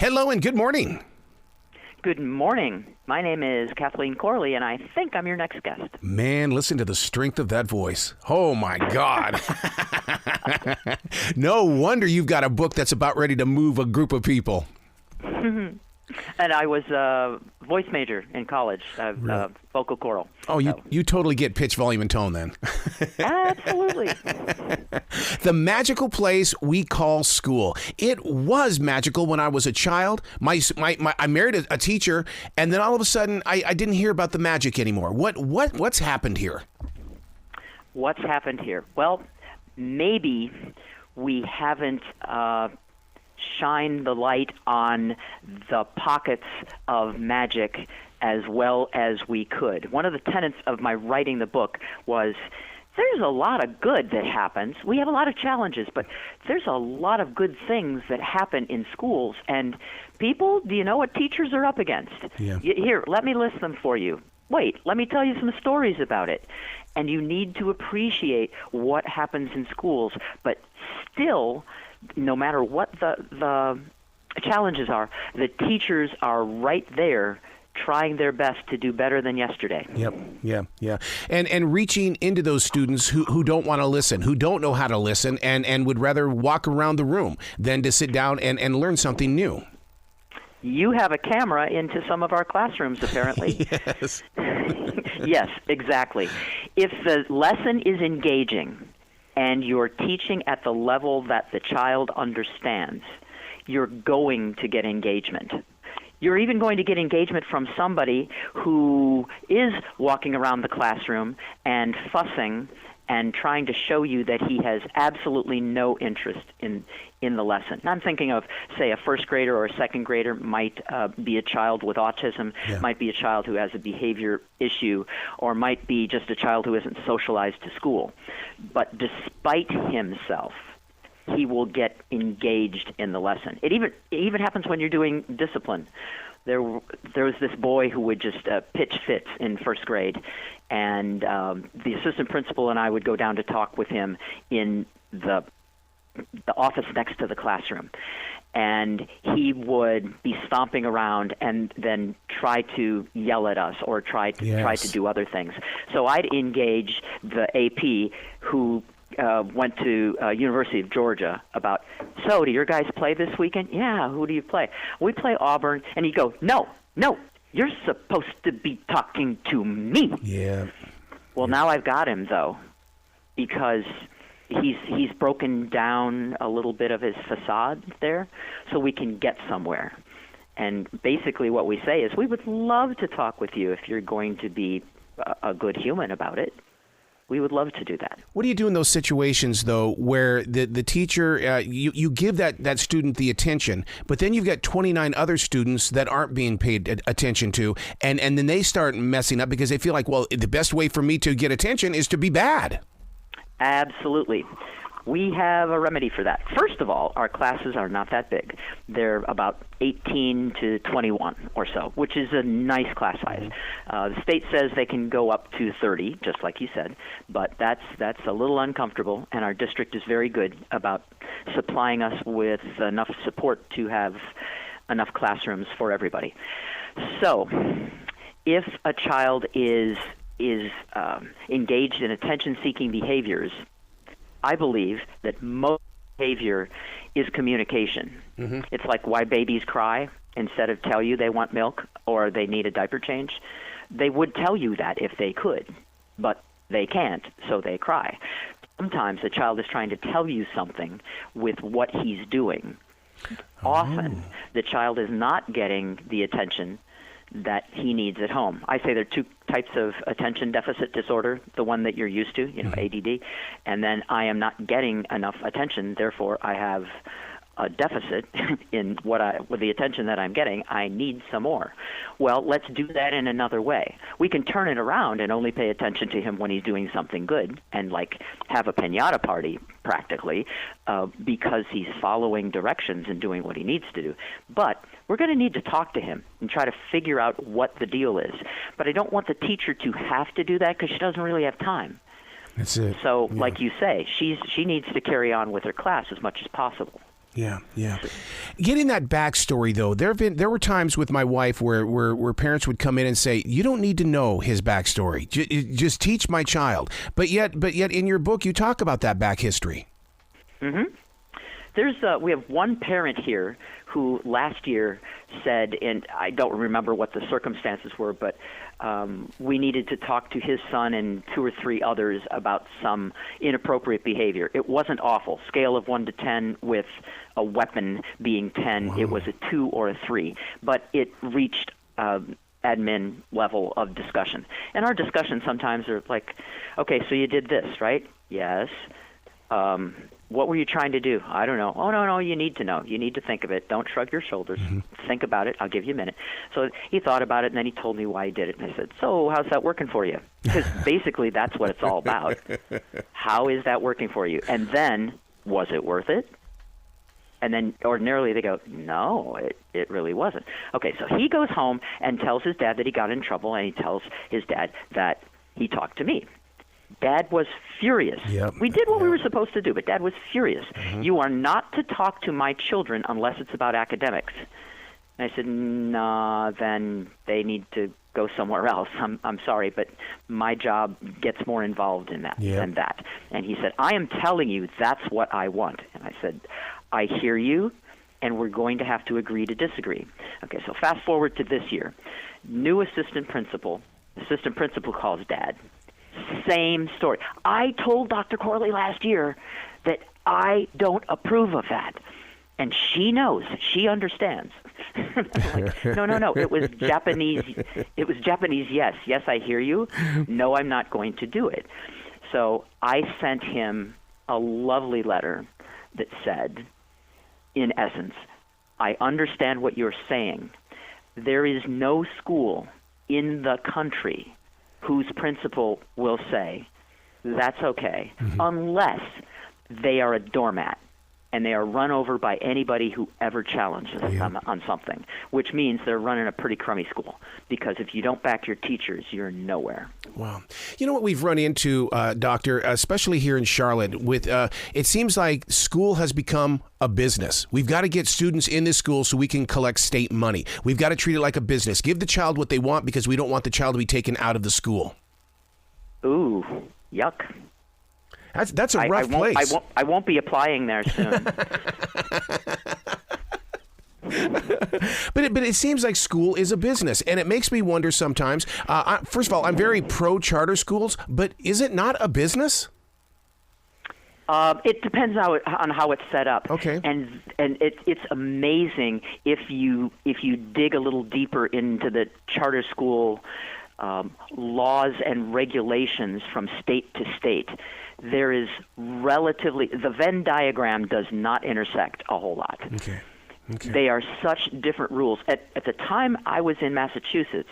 Hello and good morning. Good morning. My name is Kathleen Corey, and I think I'm your next guest. Man, listen to the strength of that voice. Oh, my God. No wonder you've got a book that's about ready to move a group of people. And I was a voice major in college, vocal choral. Oh, you totally get pitch, volume, and tone then. Absolutely. The magical place we call school. It was magical when I was a child. I married a teacher, and then all of a sudden, I didn't hear about the magic anymore. What's happened here? What's happened here? Well, maybe we haven't shine the light on the pockets of magic as well as we could. One of the tenets of my writing the book was there's a lot of good that happens. We have a lot of challenges, but there's a lot of good things that happen in schools. And people, do you know what teachers are up against? Yeah. Here, let me list them for you. Wait, let me tell you some stories about it. And you need to appreciate what happens in schools, but still, no matter what the challenges are, the teachers are right there trying their best to do better than yesterday. Yep, yeah. And reaching into those students who don't want to listen, who don't know how to listen, and would rather walk around the room than to sit down and learn something new. You have a camera into some of our classrooms, apparently. Yes. Yes, exactly. If the lesson is engaging and you're teaching at the level that the child understands, you're going to get engagement. You're even going to get engagement from somebody who is walking around the classroom and fussing and trying to show you that he has absolutely no interest in the lesson. And I'm thinking of, say, a first grader or a second grader might be a child with autism, might be a child who has a behavior issue, or might be just a child who isn't socialized to school. But despite himself, he will get engaged in the lesson. It even happens when you're doing discipline. There was this boy who would just pitch fits in first grade, and the assistant principal and I would go down to talk with him in the office next to the classroom. And he would be stomping around and then try to yell at us or try to do other things. So I'd engage the AP who went to University of Georgia about, so do your guys play this weekend? Yeah, who do you play? We play Auburn. And he'd go, no, you're supposed to be talking to me. Yeah. Well, now I've got him, though, because he's broken down a little bit of his facade there, so we can get somewhere. And basically what we say is we would love to talk with you if you're going to be a good human about it. We would love to do that. What do you do in those situations, though, where the teacher, you give that student the attention, but then you've got 29 other students that aren't being paid attention to, and then they start messing up because they feel like, well, the best way for me to get attention is to be bad. Absolutely. We have a remedy for that. First of all, our classes are not that big. They're about 18 to 21 or so, which is a nice class size. The state says they can go up to 30, just like you said, but that's a little uncomfortable, and our district is very good about supplying us with enough support to have enough classrooms for everybody. So if a child is engaged in attention-seeking behaviors, I believe that most behavior is communication. Mm-hmm. It's like why babies cry instead of tell you they want milk or they need a diaper change. They would tell you that if they could, but they can't, so they cry. Sometimes a child is trying to tell you something with what he's doing. Often, the child is not getting the attention that he needs at home. I say there are two types of attention deficit disorder, the one that you're used to, ADD, and then I am not getting enough attention, therefore I have a deficit in with the attention that I'm getting. I need some more. Well, let's do that in another way. We can turn it around and only pay attention to him when he's doing something good and like have a piñata party practically because he's following directions and doing what he needs to do. But we're going to need to talk to him and try to figure out what the deal is. But I don't want the teacher to have to do that because she doesn't really have time. That's it. So, like you say, she needs to carry on with her class as much as possible. Yeah, yeah. Getting that backstory, though, there were times with my wife where parents would come in and say, "You don't need to know his backstory. Just teach my child." But yet, in your book, you talk about that back history. Mm-hmm. We have one parent here who last year said, and I don't remember what the circumstances were, but we needed to talk to his son and 2 or 3 others about some inappropriate behavior. It wasn't awful. Scale of 1 to 10 with a weapon being 10, Wow. It was a 2 or a 3, but it reached admin level of discussion. And our discussions sometimes are like, okay, so you did this, right? Yes. What were you trying to do? I don't know. Oh, no, you need to know. You need to think of it. Don't shrug your shoulders. Mm-hmm. Think about it. I'll give you a minute. So he thought about it, and then he told me why he did it. And I said, so how's that working for you? Because basically that's what it's all about. How is that working for you? And then, was it worth it? And then ordinarily they go, no, it really wasn't. Okay, so he goes home and tells his dad that he got in trouble, and he tells his dad that he talked to me. Dad was furious. Yep. We did what we were supposed to do, but Dad was furious. Mm-hmm. You are not to talk to my children unless it's about academics. And I said, nah, then they need to go somewhere else. I'm sorry, but my job gets more involved in that than that. And he said, I am telling you that's what I want. And I said, I hear you, and we're going to have to agree to disagree. Okay, so fast forward to this year. New assistant principal calls Dad. Same story. I told Dr. Corley last year that I don't approve of that. And she knows. She understands. Like, no. It was Japanese. It was Japanese, yes. Yes, I hear you. No, I'm not going to do it. So I sent him a lovely letter that said, in essence, I understand what you're saying. There is no school in the country whose principal will say, that's okay, unless they are a doormat and they are run over by anybody who ever challenges them on something, which means they're running a pretty crummy school. Because if you don't back your teachers, you're nowhere. Wow. You know what we've run into, Doctor, especially here in Charlotte, with it seems like school has become a business. We've got to get students in this school so we can collect state money. We've got to treat it like a business. Give the child what they want because we don't want the child to be taken out of the school. Ooh, yuck. That's a rough place. I won't be applying there soon. But it seems like school is a business, and it makes me wonder sometimes. First of all, I'm very pro charter schools, but is it not a business? It depends on how it's set up. Okay. And it's amazing if you dig a little deeper into the charter school laws and regulations from state to state. There is the Venn diagram does not intersect a whole lot. Okay. They are such different rules. At the time I was in Massachusetts,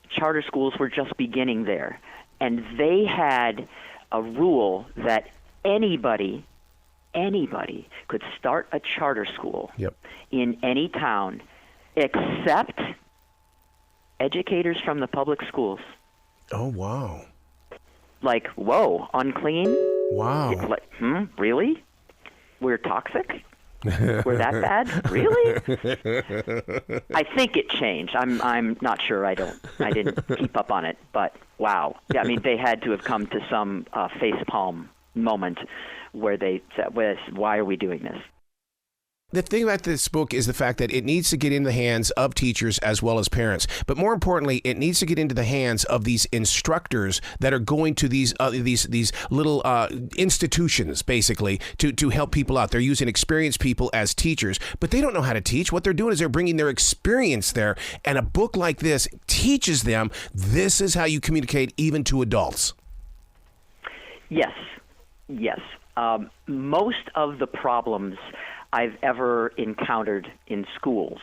charter schools were just beginning there, and they had a rule that anybody could start a charter school in any town except educators from the public schools. Oh, wow. Like, whoa, unclean? Wow. It's like, really? We're toxic? We're that bad? Really? I think it changed. I'm not sure. I didn't keep up on it, but wow. Yeah, I mean, they had to have come to some facepalm moment where they said, why are we doing this? The thing about this book is the fact that it needs to get in the hands of teachers as well as parents. But more importantly, it needs to get into the hands of these instructors that are going to these little institutions, basically, to help people out. They're using experienced people as teachers, but they don't know how to teach. What they're doing is they're bringing their experience there. And a book like this teaches them this is how you communicate even to adults. Yes. Most of the problems I've ever encountered in schools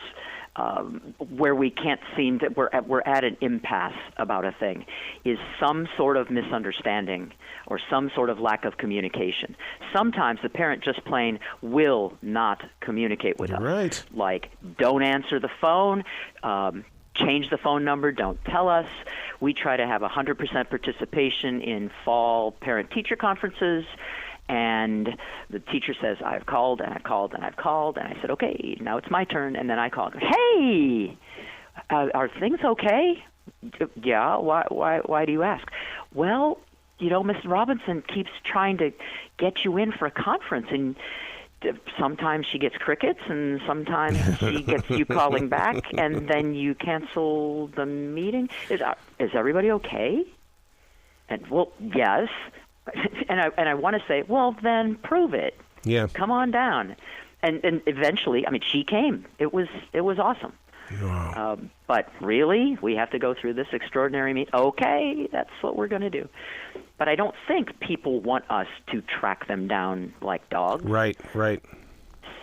where we can't seem to, we're at an impasse about a thing, is some sort of misunderstanding or some sort of lack of communication. Sometimes the parent just plain will not communicate with us. Right. Like, don't answer the phone, change the phone number, don't tell us. We try to have 100% participation in fall parent-teacher conferences, And the teacher says, I've called and I've called and I've called. And I said, okay, now it's my turn. And then I called, hey, are things okay? Yeah, why do you ask? Well, Mrs. Robinson keeps trying to get you in for a conference, and sometimes she gets crickets, and sometimes she gets you calling back, and then you cancel the meeting. Is everybody okay? And, well, yes. And I want to say, well, then prove it. Yeah. Come on down. And eventually, she came. It was awesome. Wow. But really, we have to go through this extraordinary meet. Okay, that's what we're going to do. But I don't think people want us to track them down like dogs. Right.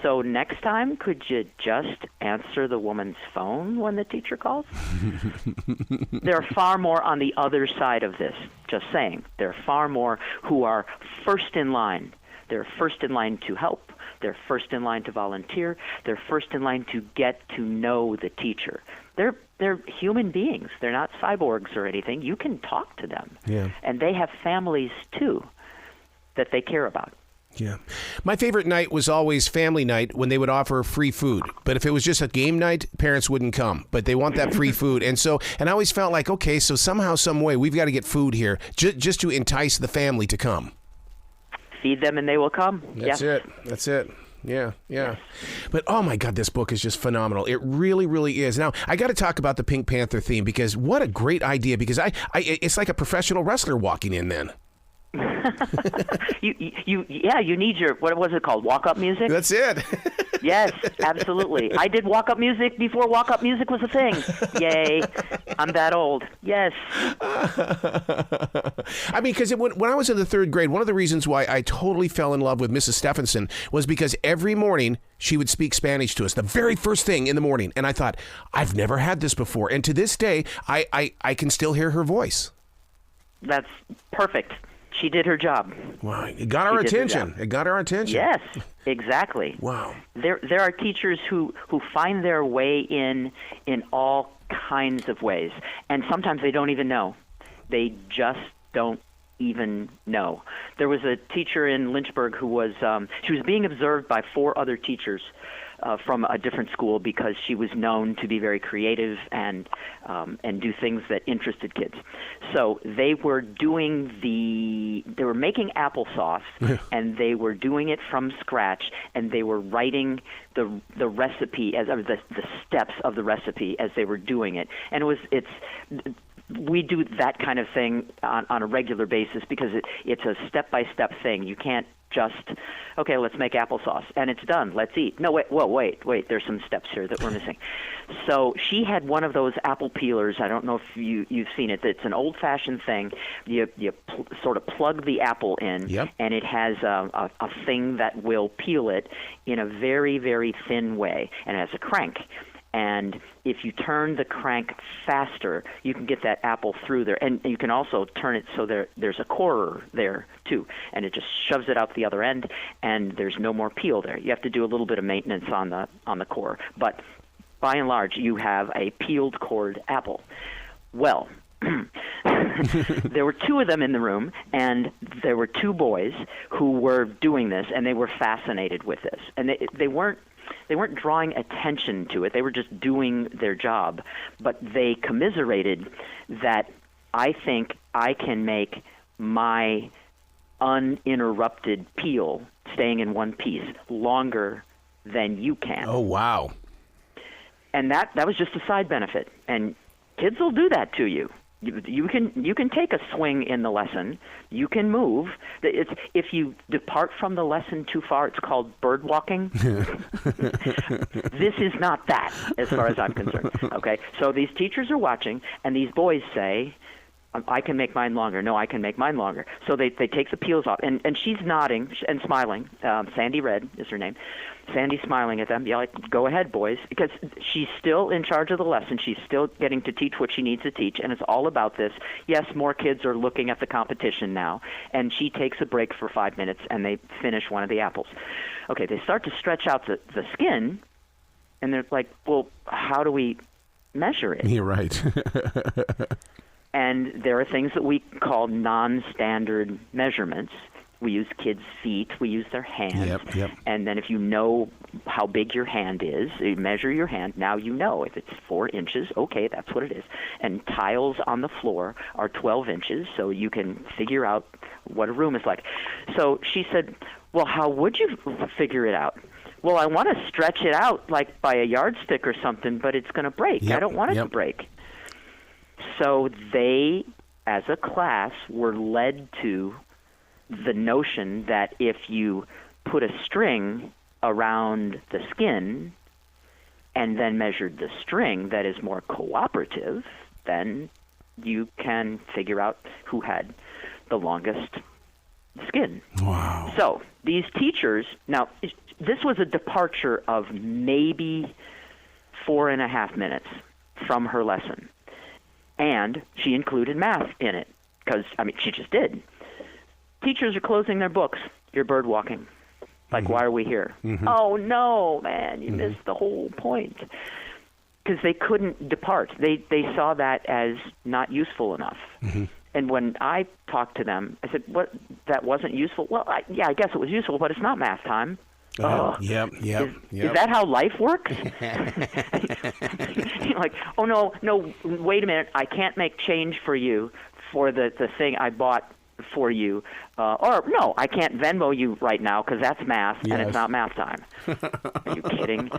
So next time, could you just answer the woman's phone when the teacher calls? There are far more on the other side of this, just saying. There are far more who are first in line. They're first in line to help. They're first in line to volunteer. They're first in line to get to know the teacher. They're human beings. They're not cyborgs or anything. You can talk to them. Yeah. And they have families, too, that they care about. Yeah. My favorite night was always family night when they would offer free food. But if it was just a game night, parents wouldn't come. But they want that free food. And I always felt like, okay, so somehow, some way, we've got to get food here just to entice the family to come. Feed them and they will come. That's it. Yeah. But, oh, my God, this book is just phenomenal. It really, really is. Now, I got to talk about the Pink Panther theme, because what a great idea, because it's like a professional wrestler walking in then. You need your, what was it called, walk-up music? That's it. Yes, absolutely. I did walk-up music before walk-up music was a thing. Yay. I'm that old. Yes. Because when I was in the third grade, one of the reasons why I totally fell in love with Mrs. Stephenson was because every morning she would speak Spanish to us, the very first thing in the morning. And I thought, I've never had this before. And to this day, I can still hear her voice. That's perfect. She did her job. Wow, it got our attention. It got our attention. Yes, exactly. Wow. There are teachers who find their way in all kinds of ways, and sometimes they don't even know. They just don't even know. There was a teacher in Lynchburg who was she was being observed by 4 other teachers from a different school because she was known to be very creative and do things that interested kids. So they were making applesauce and they were doing it from scratch, and they were writing the recipe the steps of the recipe as they were doing it. And we do that kind of thing on a regular basis because it's a step-by-step thing. You can't just, okay, let's make applesauce, and it's done. Let's eat. No, wait. There's some steps here that we're missing. So she had one of those apple peelers. I don't know if you've seen it. It's an old-fashioned thing. You sort of plug the apple in, yep. And it has a thing that will peel it in a very, very thin way, and it has a crank. And if you turn the crank faster, you can get that apple through there. And you can also turn it so there's a corer there, too. And it just shoves it out the other end, and there's no more peel there. You have to do a little bit of maintenance on the core. But by and large, you have a peeled cored apple. Well, there were 2 of them in the room, and there were 2 boys who were doing this, and they were fascinated with this. And they weren't drawing attention to it. They were just doing their job. But they commiserated that I think I can make my uninterrupted peel, staying in one piece, longer than you can. Oh, wow. And that was just a side benefit. And kids will do that to you. You can take a swing in the lesson. You can move. If you depart from the lesson too far, it's called bird walking. This is not that, as far as I'm concerned. Okay, so these teachers are watching, and these boys say, I can make mine longer. No, I can make mine longer. So they take the peels off, and she's nodding and smiling. Sandy Red is her name. Sandy's smiling at them. Yeah, like, go ahead, boys, because she's still in charge of the lesson. She's still getting to teach what she needs to teach, and it's all about this. Yes, more kids are looking at the competition now, and she takes a break for 5 minutes, and they finish one of the apples. Okay, they start to stretch out the skin, and they're like, well, how do we measure it? You're right. And there are things that we call non-standard measurements, We use kids' feet. We use their hands. Yep. And then if you know how big your hand is, you measure your hand. Now you know if it's 4 inches, okay, that's what it is. And tiles on the floor are 12 inches, so you can figure out what a room is like. So she said, well, how would you figure it out? Well, I want to stretch it out like by a yardstick or something, but it's going to break. I don't want it to break. So they, as a class, were led to the notion that if you put a string around the skin and then measured the string that is more cooperative, then you can figure out who had the longest skin. Wow. So these teachers, now this was a departure of maybe 4.5 minutes from her lesson. And she included math in it because, she just did. Teachers are closing their books. You're bird walking. Like, why are we here? Oh, no, man, you missed the whole point. Because they couldn't depart. They saw that as not useful enough. And when I talked to them, I said, "What? That wasn't useful?" Well, I guess it was useful, but it's not math time. Yep. Is that how life works? You're like, oh, no, wait a minute. I can't make change for you for the thing I bought for you. Or, no, I can't Venmo you right now because that's math, and it's not math time. Are you kidding?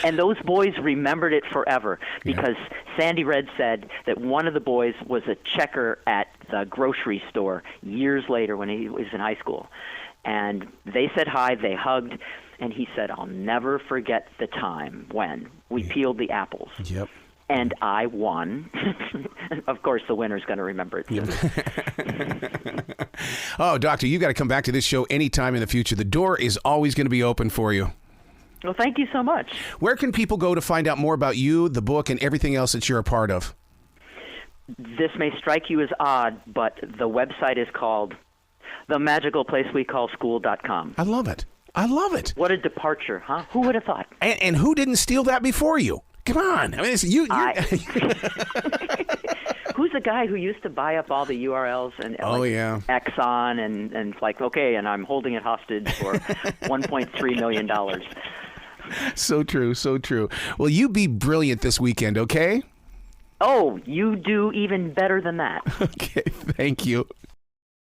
And those boys remembered it forever because Sandy Red said that one of the boys was a checker at the grocery store years later when he was in high school. And they said hi, they hugged, and he said, I'll never forget the time when we peeled the apples. Yep. And I won. Of course, the winner's going to remember it too. Oh, Doctor, you got to come back to this show anytime in the future. The door is always going to be open for you. Well, thank you so much. Where can people go to find out more about you, the book, and everything else that you're a part of? This may strike you as odd, but the website is called themagicalplacewecallschool.com. I love it. I love it. What a departure, huh? Who would have thought? And who didn't steal that before you? Come on. I mean, it's you. Who's the guy who used to buy up all the URLs and Exxon and like, okay, and I'm holding it hostage for $1.3 million. So true, so true. Well, you be brilliant this weekend, okay? Oh, you do even better than that. Okay, thank you.